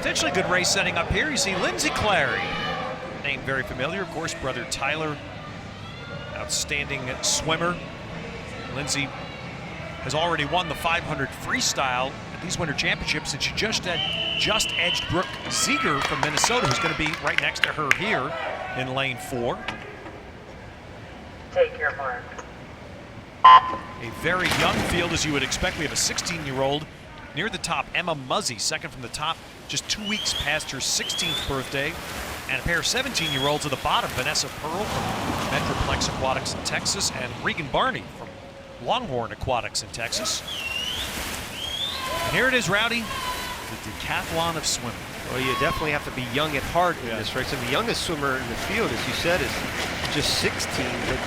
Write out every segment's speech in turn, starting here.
Potentially good race setting up here. You see Lindsay Clary, name very familiar, of course, brother Tyler, outstanding swimmer. Lindsay has already won the 500 freestyle at these Winter Championships, and she just edged Brooke Ziegler from Minnesota, who's going to be right next to her here in lane 4. Take your mark. A very young field, as you would expect. We have a 16-year-old near the top, Emma Muzzy, second from the top, just 2 weeks past her 16th birthday, and a pair of 17-year-olds at the bottom, Vanessa Pearl from Metroplex Aquatics in Texas, and Regan Barney from Longhorn Aquatics in Texas. And here it is, Rowdy, the decathlon of swimming. Well, you definitely have to be young at heart in this race. And the youngest swimmer in the field, as you said, is just 16, but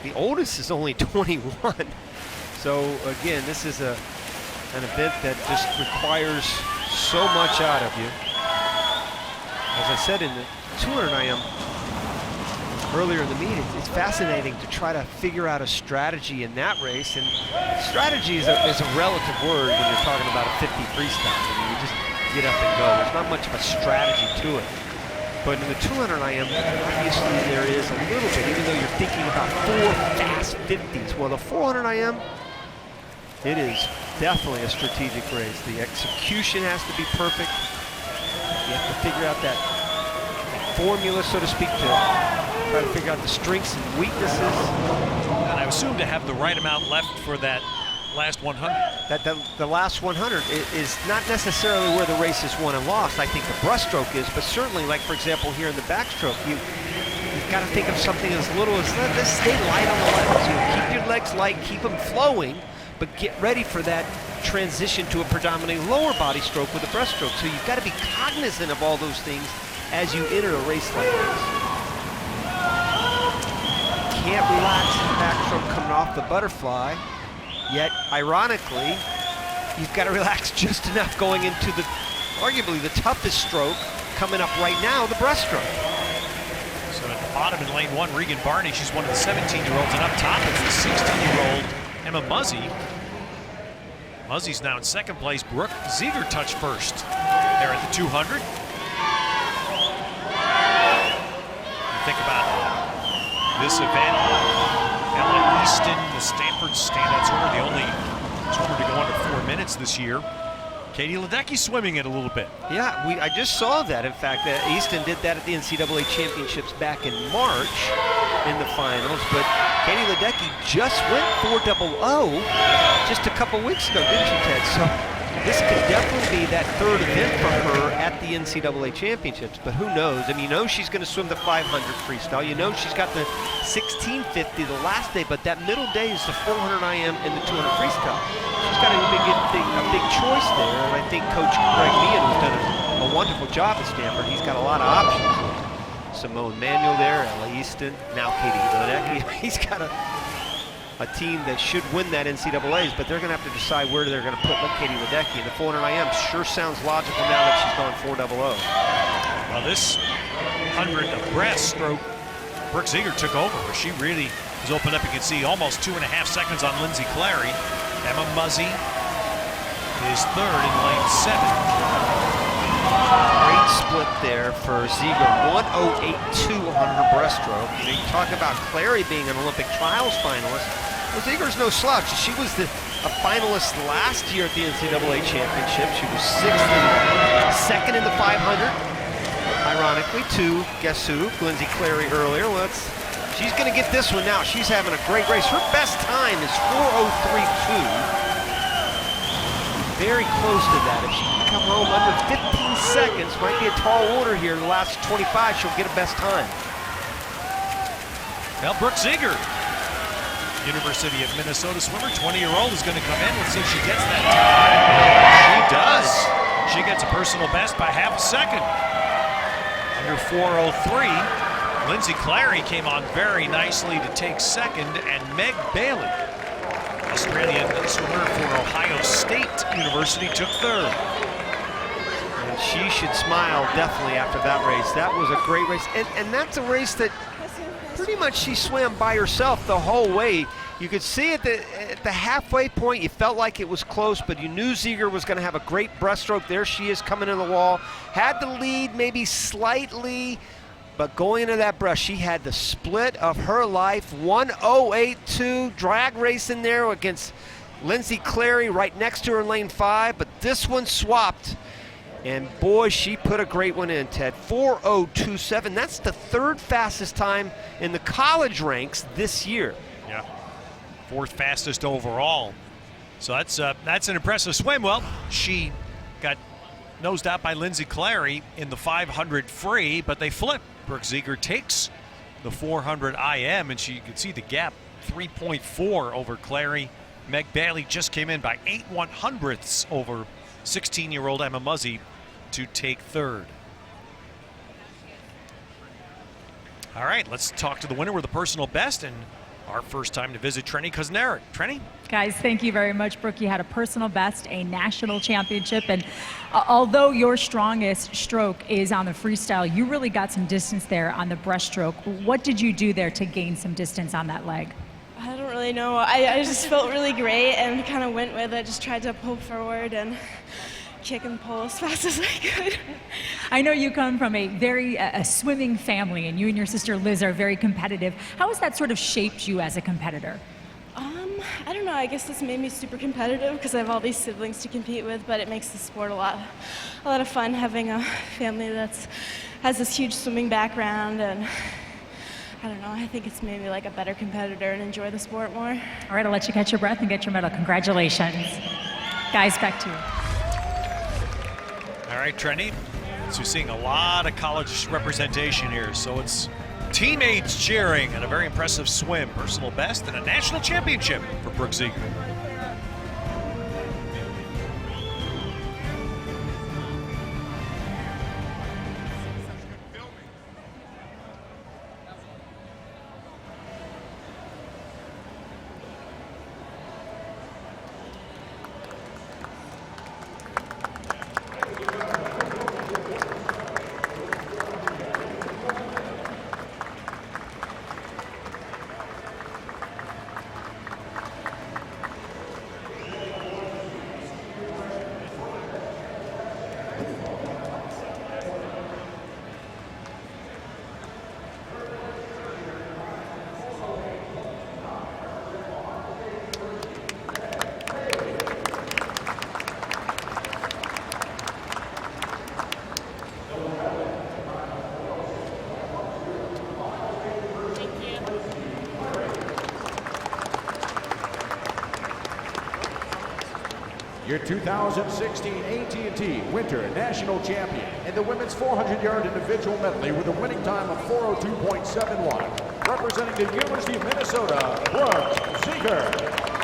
the oldest is only 21. So again, this is an event that just requires so much out of you. As I said in the 200 IM earlier in the meet, it's fascinating to try to figure out a strategy in that race. And strategy is a relative word when you're talking about a 50 freestyle. I mean, you just get up and go. There's not much of a strategy to it. But in the 200 IM, obviously there is a little bit, even though you're thinking about 4 fast 50s. Well, the 400 IM, it is definitely a strategic race. The execution has to be perfect. You have to figure out that formula, so to speak, to try to figure out the strengths and weaknesses. And I assume to have the right amount left for that last 100. The last 100 is not necessarily where the race is won and lost. I think the breaststroke is, but certainly, like for example here in the backstroke, you've got to think of something as little as let's stay light on the legs. You know, keep your legs light, keep them flowing, but get ready for that transition to a predominantly lower body stroke with a breaststroke. So you've got to be cognizant of all those things as you enter a race like this. Can't relax in the backstroke coming off the butterfly. Yet, ironically, you've got to relax just enough going into the, arguably the toughest stroke coming up right now, the breaststroke. So at the bottom in lane 1, Regan Barney, she's one of the 17-year-olds, and up top it's the 16-year-old Emma Muzzy. Muzzy's now in second place. Brooke Ziegler touched first there at the 200. You think about this event, Ella Easton, the Stanford standout swimmer, the only swimmer to go under 4 minutes this year. Katie Ledecky swimming it a little bit. Yeah, I just saw that. In fact, Easton did that at the NCAA Championships back in March in the finals, but Katie Ledecky just went 4.00 just a couple weeks ago, didn't she, Ted? So this could definitely be that third event for her at the NCAA Championships, but who knows? I mean, you know she's going to swim the 500 freestyle. You know she's got the 1650 the last day, but that middle day is the 400 IM and the 200 freestyle. She's got a big choice there, and I think Coach Greg Meehan, who's done a wonderful job at Stanford, he's got a lot of options. Simone Manuel there, Ella Easton, now Katie Ledecky. He's got a team that should win that NCAAs, but they're going to have to decide where they're going to put Katie Ledecky. And the 400 IM sure sounds logical now that she's gone 4.00. Well, this 100 of breaststroke, Brooke Ziegler took over. She really was opened up. You can see almost 2.5 seconds on Lindsay Clary. Emma Muzzy is third in lane 7. Great split there for Ziegler, 1:08.2 on her breaststroke. You talk about Clary being an Olympic trials finalist. Well, Ziegler's no slouch. She was a finalist last year at the NCAA Championship. She was second in the 500. Ironically, to guess who? Lindsay Clary earlier. Well, she's going to get this one now. She's having a great race. Her best time is 4:03.2. Very close to that. If she can come home under 15 seconds, might be a tall order here in the last 25, she'll get a best time. Well, Brooke Ziegler, University of Minnesota swimmer, 20-year-old, is going to come in. Let's see if she gets that time. She does. She gets a personal best by half a second. Under 4:03. Lindsay Clary came on very nicely to take second, and Meg Bailey, Australian swimmer for Ohio State University, took third. And she should smile definitely after that race. That was a great race. And that's a race that pretty much she swam by herself the whole way. You could see at the halfway point, you felt like it was close, but you knew Ziegler was going to have a great breaststroke. There she is coming in the wall. Had the lead maybe slightly, but going into that brush, she had the split of her life. 1:08.2 drag race in there against Lindsay Clary right next to her in lane 5, but this one swapped. And boy, she put a great one in, Ted. 4:02.7. That's the 3rd fastest time in the college ranks this year. Yeah, 4th fastest overall. So that's an impressive swim. Well, she got nosed out by Lindsay Clary in the 500 free, but they flip. Brooke Ziegler takes the 400 IM, and you can see the gap, 3.4 over Clary. Meg Bailey just came in by 8/100ths over 16-year-old Emma Muzzy to take 3rd. All right, let's talk to the winner with the personal best and our first time to visit Trenny Kusneric. Trenny? Guys, thank you very much. Brooke, you had a personal best, a national championship, and although your strongest stroke is on the freestyle, you really got some distance there on the breaststroke. What did you do there to gain some distance on that leg? I don't really know. I just felt really great and kind of went with it. Just tried to pull forward and kick and pull as fast as I could. I know you come from a swimming family, and you and your sister Liz are very competitive. How has that sort of shaped you as a competitor? I don't know. I guess this made me super competitive because I have all these siblings to compete with, but it makes the sport a lot of fun having a family has this huge swimming background, and I don't know, I think it's made me like a better competitor and enjoy the sport more. All right, I'll let you catch your breath and get your medal. Congratulations. Guys, back to you. All right, Trenny. So you're seeing a lot of college representation here. So it's teammates cheering and a very impressive swim. Personal best and a national championship for Brooke Ziegler. Your 2016 AT&T Winter National Champion in the women's 400-yard individual medley with a winning time of 4:02.71. Representing the University of Minnesota, Brooke Ziegler.